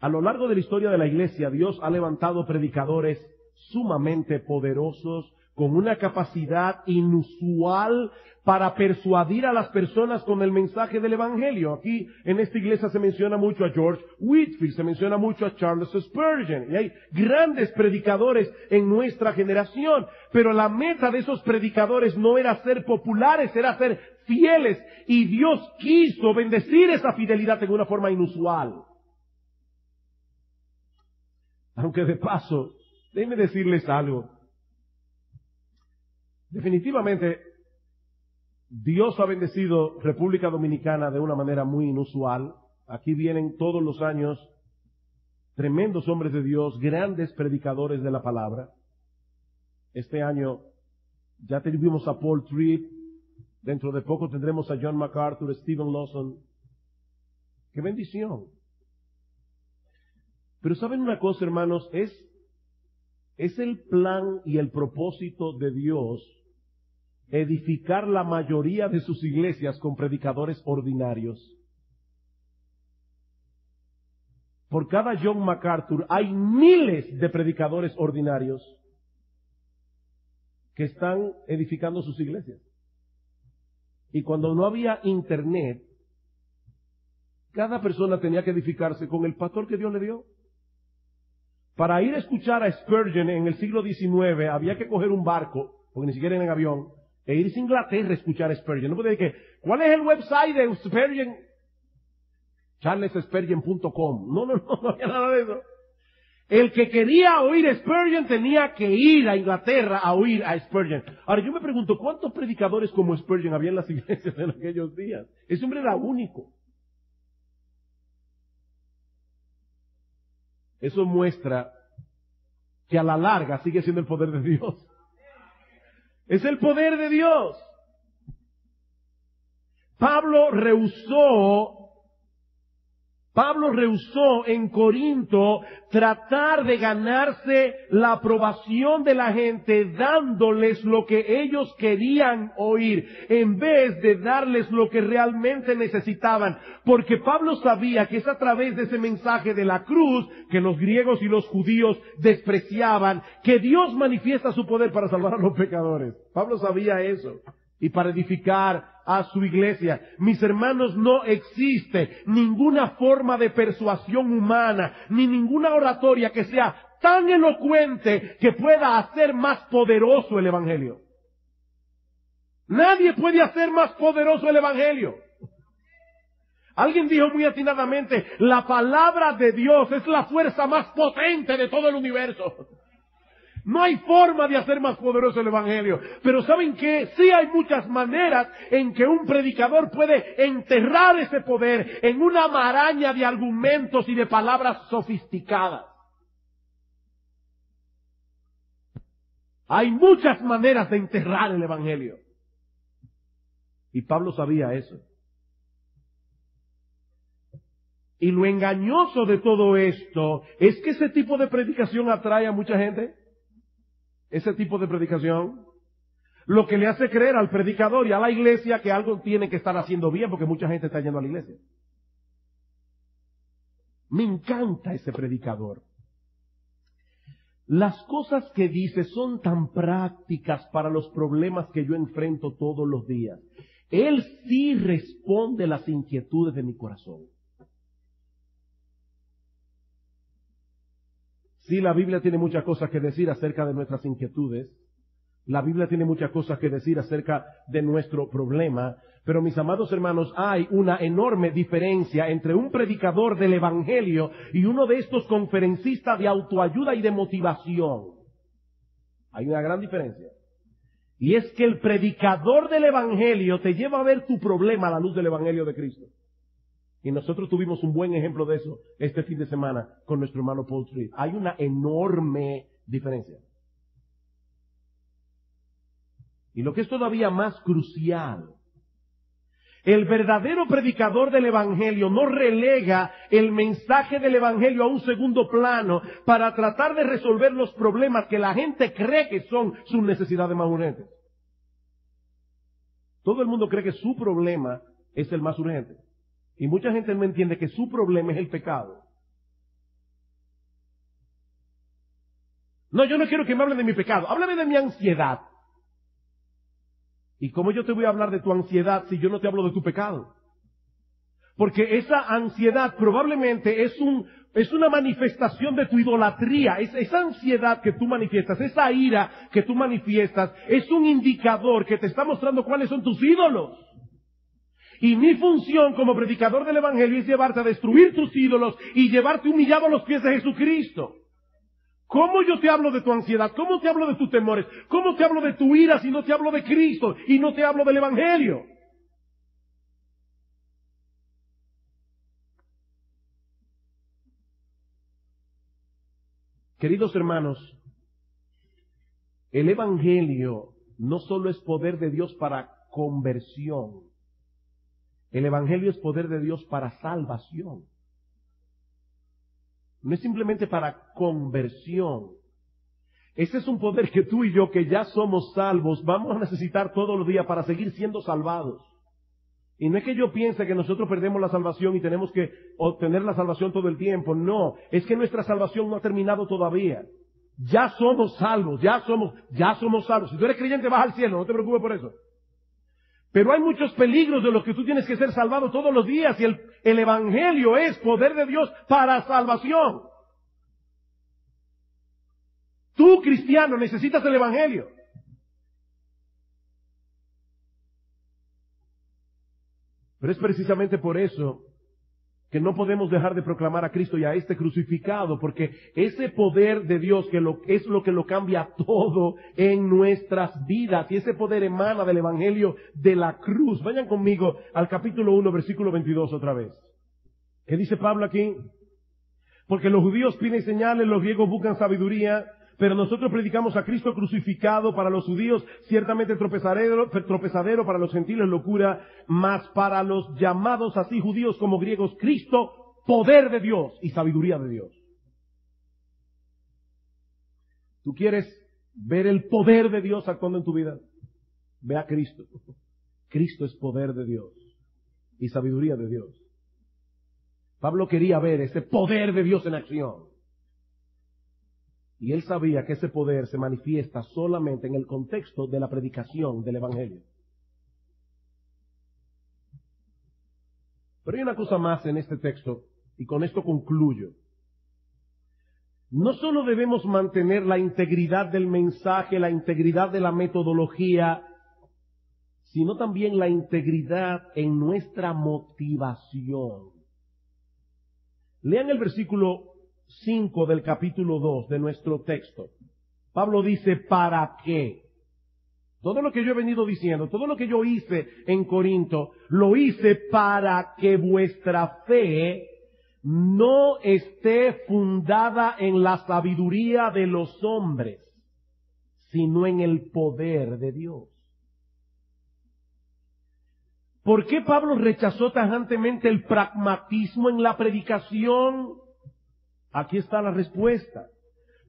A lo largo de la historia de la iglesia, Dios ha levantado predicadores sumamente poderosos, con una capacidad inusual para persuadir a las personas con el mensaje del Evangelio. Aquí en esta iglesia se menciona mucho a George Whitefield, se menciona mucho a Charles Spurgeon, y hay grandes predicadores en nuestra generación, pero la meta de esos predicadores no era ser populares, era ser fieles, y Dios quiso bendecir esa fidelidad en una forma inusual. Aunque de paso, déjenme decirles algo. Definitivamente, Dios ha bendecido República Dominicana de una manera muy inusual. Aquí vienen todos los años tremendos hombres de Dios, grandes predicadores de la palabra. Este año ya tuvimos a Paul Tripp, dentro de poco tendremos a John MacArthur, Stephen Lawson. ¡Qué bendición! Pero ¿saben una cosa, hermanos? Es el plan y el propósito de Dios edificar la mayoría de sus iglesias con predicadores ordinarios. Por cada John MacArthur hay miles de predicadores ordinarios que están edificando sus iglesias. Y cuando no había internet, cada persona tenía que edificarse con el pastor que Dios le dio. Para ir a escuchar a Spurgeon en el siglo XIX había que coger un barco, porque ni siquiera en avión, e irse a Inglaterra a escuchar a Spurgeon. No puede decir que, ¿cuál es el website de Spurgeon? charlesspurgeon.com. No había nada de eso. El que quería oír a Spurgeon tenía que ir a Inglaterra a oír a Spurgeon. Ahora yo me pregunto, ¿cuántos predicadores como Spurgeon había en las iglesias en aquellos días? Ese hombre era único. Eso muestra que a la larga sigue siendo el poder de Dios. Es el poder de Dios. Pablo rehusó en Corinto tratar de ganarse la aprobación de la gente dándoles lo que ellos querían oír, en vez de darles lo que realmente necesitaban. Porque Pablo sabía que es a través de ese mensaje de la cruz que los griegos y los judíos despreciaban, que Dios manifiesta su poder para salvar a los pecadores. Pablo sabía eso. Y para edificar a su iglesia. Mis hermanos, no existe ninguna forma de persuasión humana, ni ninguna oratoria que sea tan elocuente que pueda hacer más poderoso el Evangelio. Nadie puede hacer más poderoso el Evangelio. Alguien dijo muy atinadamente, la palabra de Dios es la fuerza más potente de todo el universo. No hay forma de hacer más poderoso el Evangelio. Pero ¿saben qué? Sí hay muchas maneras en que un predicador puede enterrar ese poder en una maraña de argumentos y de palabras sofisticadas. Hay muchas maneras de enterrar el Evangelio. Y Pablo sabía eso. Y lo engañoso de todo esto es que ese tipo de predicación atrae a mucha gente. Ese tipo de predicación. Lo que le hace creer al predicador y a la iglesia que algo tiene que estar haciendo bien porque mucha gente está yendo a la iglesia. Me encanta ese predicador. Las cosas que dice son tan prácticas para los problemas que yo enfrento todos los días. Él sí responde las inquietudes de mi corazón. Sí, la Biblia tiene muchas cosas que decir acerca de nuestras inquietudes. La Biblia tiene muchas cosas que decir acerca de nuestro problema. Pero mis amados hermanos, hay una enorme diferencia entre un predicador del Evangelio y uno de estos conferencistas de autoayuda y de motivación. Hay una gran diferencia. Y es que el predicador del Evangelio te lleva a ver tu problema a la luz del Evangelio de Cristo. Y nosotros tuvimos un buen ejemplo de eso este fin de semana con nuestro hermano Paul Tripp. Hay una enorme diferencia. Y lo que es todavía más crucial, el verdadero predicador del Evangelio no relega el mensaje del Evangelio a un segundo plano para tratar de resolver los problemas que la gente cree que son sus necesidades más urgentes. Todo el mundo cree que su problema es el más urgente. Y mucha gente no entiende que su problema es el pecado. No, yo no quiero que me hablen de mi pecado. Háblame de mi ansiedad. ¿Y cómo yo te voy a hablar de tu ansiedad si yo no te hablo de tu pecado? Porque esa ansiedad probablemente es una manifestación de tu idolatría. Esa ansiedad que tú manifiestas, esa ira que tú manifiestas, es un indicador que te está mostrando cuáles son tus ídolos. Y mi función como predicador del Evangelio es llevarte a destruir tus ídolos y llevarte humillado a los pies de Jesucristo. ¿Cómo yo te hablo de tu ansiedad? ¿Cómo te hablo de tus temores? ¿Cómo te hablo de tu ira si no te hablo de Cristo y no te hablo del Evangelio? Queridos hermanos, el Evangelio no solo es poder de Dios para conversión. El Evangelio es poder de Dios para salvación. No es simplemente para conversión. Ese es un poder que tú y yo, que ya somos salvos, vamos a necesitar todos los días para seguir siendo salvados. Y no es que yo piense que nosotros perdemos la salvación y tenemos que obtener la salvación todo el tiempo. No, es que nuestra salvación no ha terminado todavía. Ya somos salvos, ya somos salvos. Si tú eres creyente vas al cielo, no te preocupes por eso. Pero hay muchos peligros de los que tú tienes que ser salvado todos los días y el Evangelio es poder de Dios para salvación. Tú, cristiano, necesitas el Evangelio. Pero es precisamente por eso que no podemos dejar de proclamar a Cristo y a este crucificado, porque ese poder de Dios es lo que lo cambia todo en nuestras vidas, y ese poder emana del Evangelio de la cruz. Vayan conmigo al capítulo 1, versículo 22 otra vez. ¿Qué dice Pablo aquí? Porque los judíos piden señales, los griegos buscan sabiduría, pero nosotros predicamos a Cristo crucificado, para los judíos ciertamente tropezadero, para los gentiles locura, mas para los llamados así judíos como griegos, Cristo, poder de Dios y sabiduría de Dios. ¿Tú quieres ver el poder de Dios actuando en tu vida? Ve a Cristo. Cristo es poder de Dios y sabiduría de Dios. Pablo quería ver ese poder de Dios en acción. Y él sabía que ese poder se manifiesta solamente en el contexto de la predicación del Evangelio. Pero hay una cosa más en este texto, y con esto concluyo. No solo debemos mantener la integridad del mensaje, la integridad de la metodología, sino también la integridad en nuestra motivación. Lean el versículo 5 del capítulo 2 de nuestro texto. Pablo dice, ¿para qué? Todo lo que yo he venido diciendo, todo lo que yo hice en Corinto, lo hice para que vuestra fe no esté fundada en la sabiduría de los hombres, sino en el poder de Dios. ¿Por qué Pablo rechazó tajantemente el pragmatismo en la predicación? Aquí está la respuesta.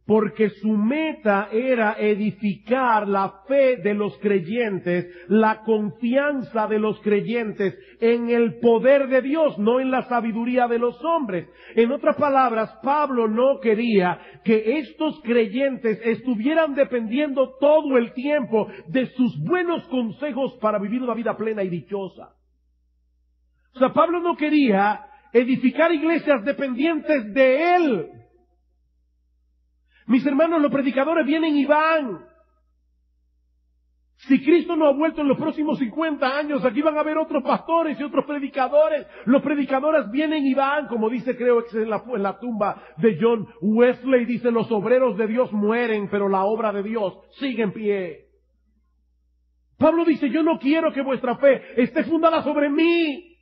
Porque su meta era edificar la fe de los creyentes, la confianza de los creyentes en el poder de Dios, no en la sabiduría de los hombres. En otras palabras, Pablo no quería que estos creyentes estuvieran dependiendo todo el tiempo de sus buenos consejos para vivir una vida plena y dichosa. O sea, Pablo no quería edificar iglesias dependientes de él. Mis hermanos, los predicadores vienen y van. Si Cristo no ha vuelto en los próximos 50 años, aquí van a haber otros pastores y otros predicadores. Los predicadores vienen y van, como dice, creo que es en la tumba de John Wesley, dice, los obreros de Dios mueren, pero la obra de Dios sigue en pie. Pablo dice, yo no quiero que vuestra fe esté fundada sobre mí.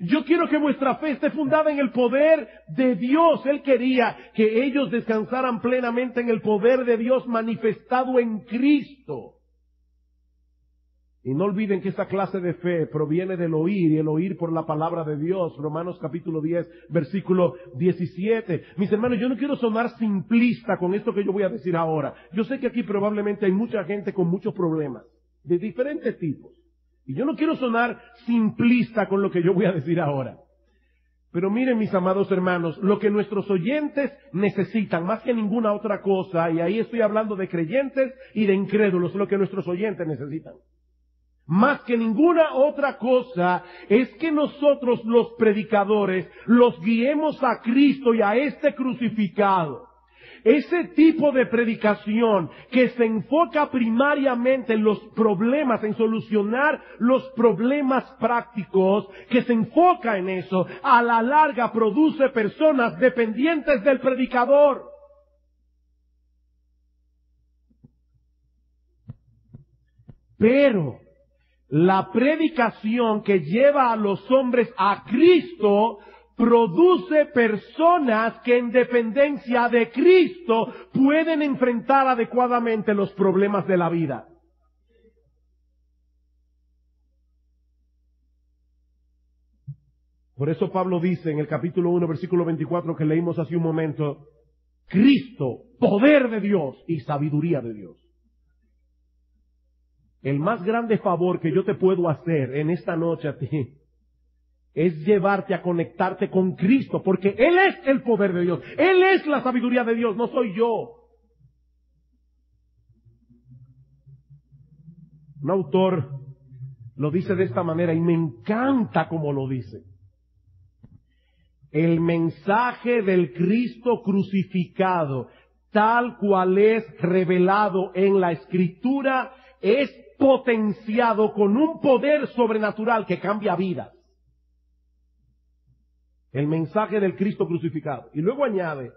Yo quiero que vuestra fe esté fundada en el poder de Dios. Él quería que ellos descansaran plenamente en el poder de Dios manifestado en Cristo. Y no olviden que esa clase de fe proviene del oír, y el oír por la palabra de Dios. Romanos capítulo 10, versículo 17. Mis hermanos, yo no quiero sonar simplista con esto que yo voy a decir ahora. Yo sé que aquí probablemente hay mucha gente con muchos problemas, de diferentes tipos. Y yo no quiero sonar simplista con lo que yo voy a decir ahora. Pero miren, mis amados hermanos, lo que nuestros oyentes necesitan, más que ninguna otra cosa, y ahí estoy hablando de creyentes y de incrédulos, lo que nuestros oyentes necesitan, más que ninguna otra cosa, es que nosotros los predicadores los guiemos a Cristo y a este crucificado. Ese tipo de predicación que se enfoca primariamente en los problemas, en solucionar los problemas prácticos, que se enfoca en eso, a la larga produce personas dependientes del predicador. Pero la predicación que lleva a los hombres a Cristo produce personas que en dependencia de Cristo pueden enfrentar adecuadamente los problemas de la vida. Por eso Pablo dice en el capítulo 1, versículo 24 que leímos hace un momento, Cristo, poder de Dios y sabiduría de Dios. El más grande favor que yo te puedo hacer en esta noche a ti es llevarte a conectarte con Cristo, porque Él es el poder de Dios. Él es la sabiduría de Dios, no soy yo. Un autor lo dice de esta manera y me encanta cómo lo dice. El mensaje del Cristo crucificado, tal cual es revelado en la Escritura, es potenciado con un poder sobrenatural que cambia vidas. El mensaje del Cristo crucificado. Y luego añade,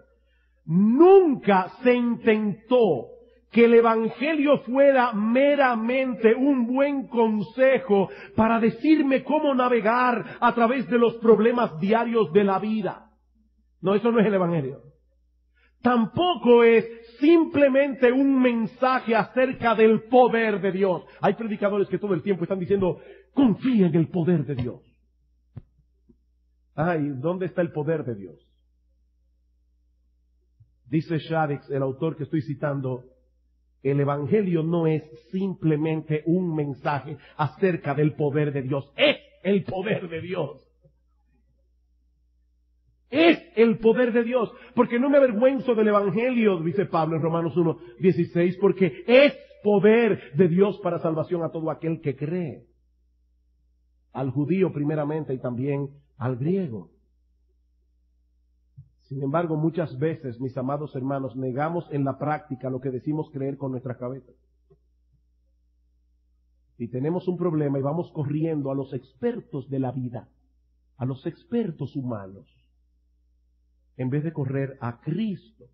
nunca se intentó que el Evangelio fuera meramente un buen consejo para decirme cómo navegar a través de los problemas diarios de la vida. No, eso no es el Evangelio. Tampoco es simplemente un mensaje acerca del poder de Dios. Hay predicadores que todo el tiempo están diciendo, confía en el poder de Dios. Ay, ¿dónde está el poder de Dios? Dice Shaddix, el autor que estoy citando, el Evangelio no es simplemente un mensaje acerca del poder de Dios. Es el poder de Dios. Es el poder de Dios. Porque no me avergüenzo del Evangelio, dice Pablo en Romanos 1, 16, porque es poder de Dios para salvación a todo aquel que cree. Al judío primeramente y también al griego. Sin embargo, muchas veces, mis amados hermanos, negamos en la práctica lo que decimos creer con nuestra cabeza. Y tenemos un problema y vamos corriendo a los expertos de la vida, a los expertos humanos, en vez de correr a Cristo.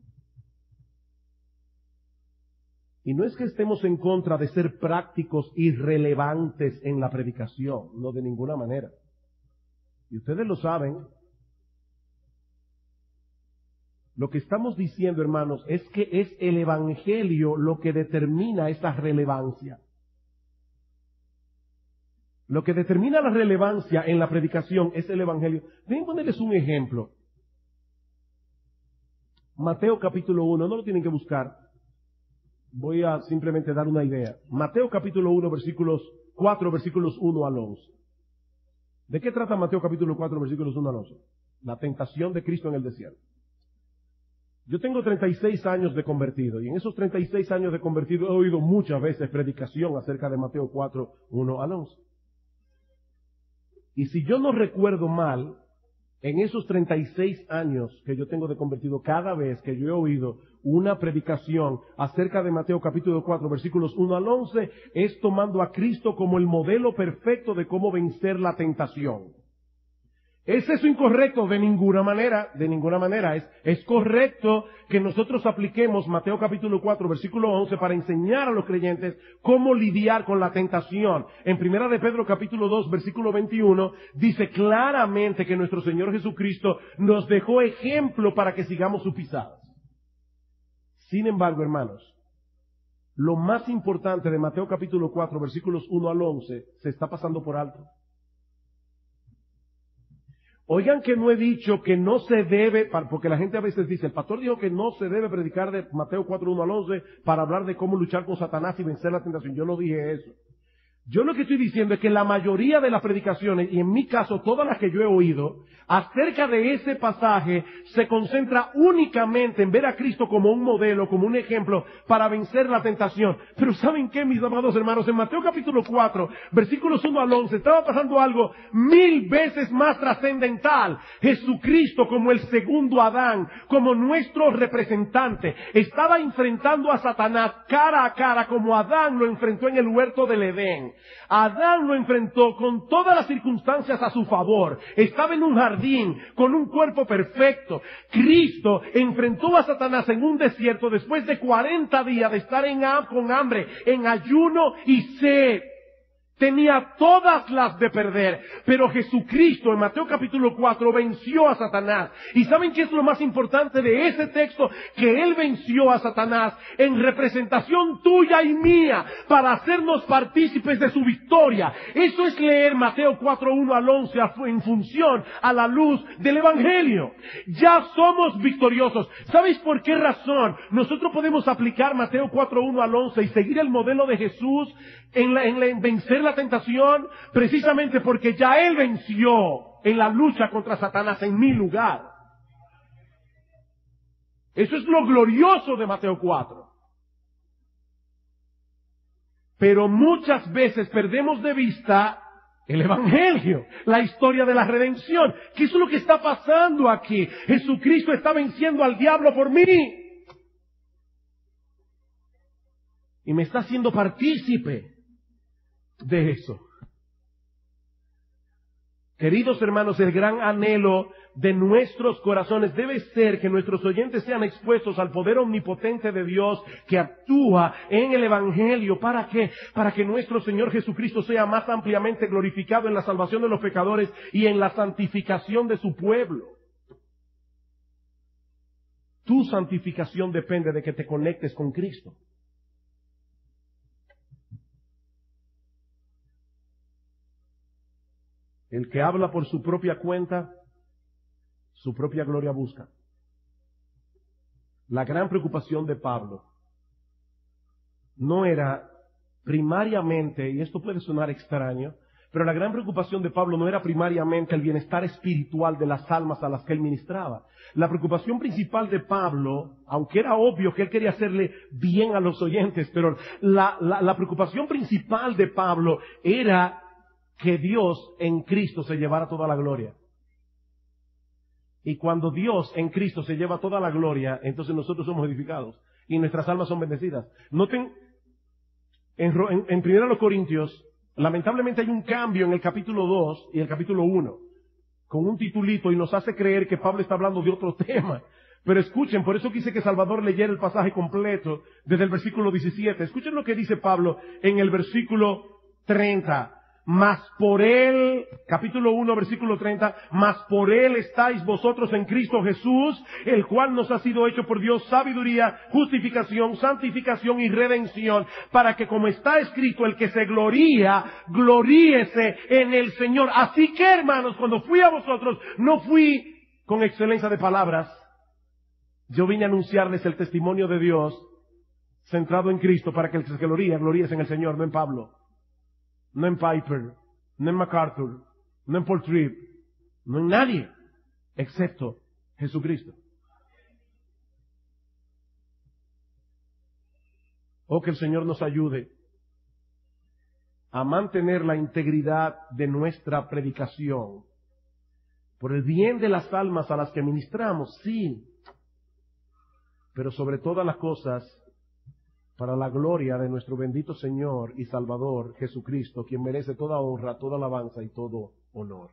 Y no es que estemos en contra de ser prácticos y relevantes en la predicación, no de ninguna manera. Y ustedes lo saben. Lo que estamos diciendo, hermanos, es que es el Evangelio lo que determina esa relevancia. Lo que determina la relevancia en la predicación es el Evangelio. Déjenme ponerles un ejemplo. Mateo capítulo 1, no lo tienen que buscar. Voy a simplemente dar una idea. Mateo capítulo 1, versículos 4, versículos 1 al 11. ¿De qué trata Mateo capítulo 4, versículos 1 al 11? La tentación de Cristo en el desierto. Yo tengo 36 años de convertido, y en esos 36 años de convertido he oído muchas veces predicación acerca de Mateo 4, 1 al 11. Y si yo no recuerdo mal, en esos 36 años que yo tengo de convertido, cada vez que yo he oído una predicación acerca de Mateo capítulo 4, versículos 1 al 11, es tomando a Cristo como el modelo perfecto de cómo vencer la tentación. ¿Es eso incorrecto? De ninguna manera, de ninguna manera. Es correcto que nosotros apliquemos Mateo capítulo 4, versículo 11 para enseñar a los creyentes cómo lidiar con la tentación. En Primera de Pedro capítulo 2, versículo 21, dice claramente que nuestro Señor Jesucristo nos dejó ejemplo para que sigamos sus pisadas. Sin embargo, hermanos, lo más importante de Mateo capítulo 4, versículos 1 al 11, se está pasando por alto. Oigan que no he dicho que no se debe, porque la gente a veces dice, el pastor dijo que no se debe predicar de Mateo 4, 1 al 11 para hablar de cómo luchar con Satanás y vencer la tentación. Yo no dije eso. Yo lo que estoy diciendo es que la mayoría de las predicaciones, y en mi caso todas las que yo he oído, acerca de ese pasaje, se concentra únicamente en ver a Cristo como un modelo, como un ejemplo para vencer la tentación. Pero ¿saben qué, mis amados hermanos? En Mateo capítulo 4, versículos 1 al 11, estaba pasando algo 1000 veces más trascendental. Jesucristo como el segundo Adán, como nuestro representante, estaba enfrentando a Satanás cara a cara como Adán lo enfrentó en el huerto del Edén. Adán lo enfrentó con todas las circunstancias a su favor. Estaba en un jardín con un cuerpo perfecto. Cristo enfrentó a Satanás en un desierto después de 40 días de estar con hambre, en ayuno y sed. Tenía todas las de perder, pero Jesucristo en Mateo capítulo 4 venció a Satanás. ¿Y saben qué es lo más importante de ese texto? Que Él venció a Satanás en representación tuya y mía para hacernos partícipes de su victoria. Eso es leer Mateo 4, 1 al 11 en función a la luz del Evangelio. Ya somos victoriosos. ¿Sabéis por qué razón nosotros podemos aplicar Mateo 4, 1 al 11 y seguir el modelo de Jesús en vencer la tentación? Precisamente porque ya Él venció en la lucha contra Satanás en mi lugar. Eso es lo glorioso de Mateo 4. Pero muchas veces perdemos de vista el Evangelio, la historia de la redención. ¿Qué es lo que está pasando aquí? Jesucristo está venciendo al diablo por mí. Y me está haciendo partícipe de eso. Queridos hermanos, el gran anhelo de nuestros corazones debe ser que nuestros oyentes sean expuestos al poder omnipotente de Dios que actúa en el Evangelio. ¿Para qué? Para que nuestro Señor Jesucristo sea más ampliamente glorificado en la salvación de los pecadores y en la santificación de su pueblo. Tu santificación depende de que te conectes con Cristo. El que habla por su propia cuenta, su propia gloria busca. La gran preocupación de Pablo no era primariamente, y esto puede sonar extraño, pero la gran preocupación de Pablo no era primariamente el bienestar espiritual de las almas a las que él ministraba. La preocupación principal de Pablo, aunque era obvio que él quería hacerle bien a los oyentes, pero la preocupación principal de Pablo era que Dios en Cristo se llevara toda la gloria. Y cuando Dios en Cristo se lleva toda la gloria, entonces nosotros somos edificados y nuestras almas son bendecidas. Noten, en 1 Corintios, lamentablemente hay un cambio en el capítulo 2 y el capítulo 1, con un titulito, y nos hace creer que Pablo está hablando de otro tema. Pero escuchen, por eso quise que Salvador leyera el pasaje completo desde el versículo 17. Escuchen lo que dice Pablo en el versículo 30. Mas por él, capítulo 1, versículo 30, mas por él estáis vosotros en Cristo Jesús, el cual nos ha sido hecho por Dios sabiduría, justificación, santificación y redención, para que como está escrito, el que se gloría, gloríese en el Señor. Así que, hermanos, cuando fui a vosotros, no fui con excelencia de palabras. Yo vine a anunciarles el testimonio de Dios centrado en Cristo, para que el que se gloríese en el Señor, no en Pablo, no en Piper, no en MacArthur, no en Paul Tripp, no en nadie, excepto Jesucristo. Oh, que el Señor nos ayude a mantener la integridad de nuestra predicación, por el bien de las almas a las que ministramos, sí, pero sobre todas las cosas, para la gloria de nuestro bendito Señor y Salvador Jesucristo, quien merece toda honra, toda alabanza y todo honor.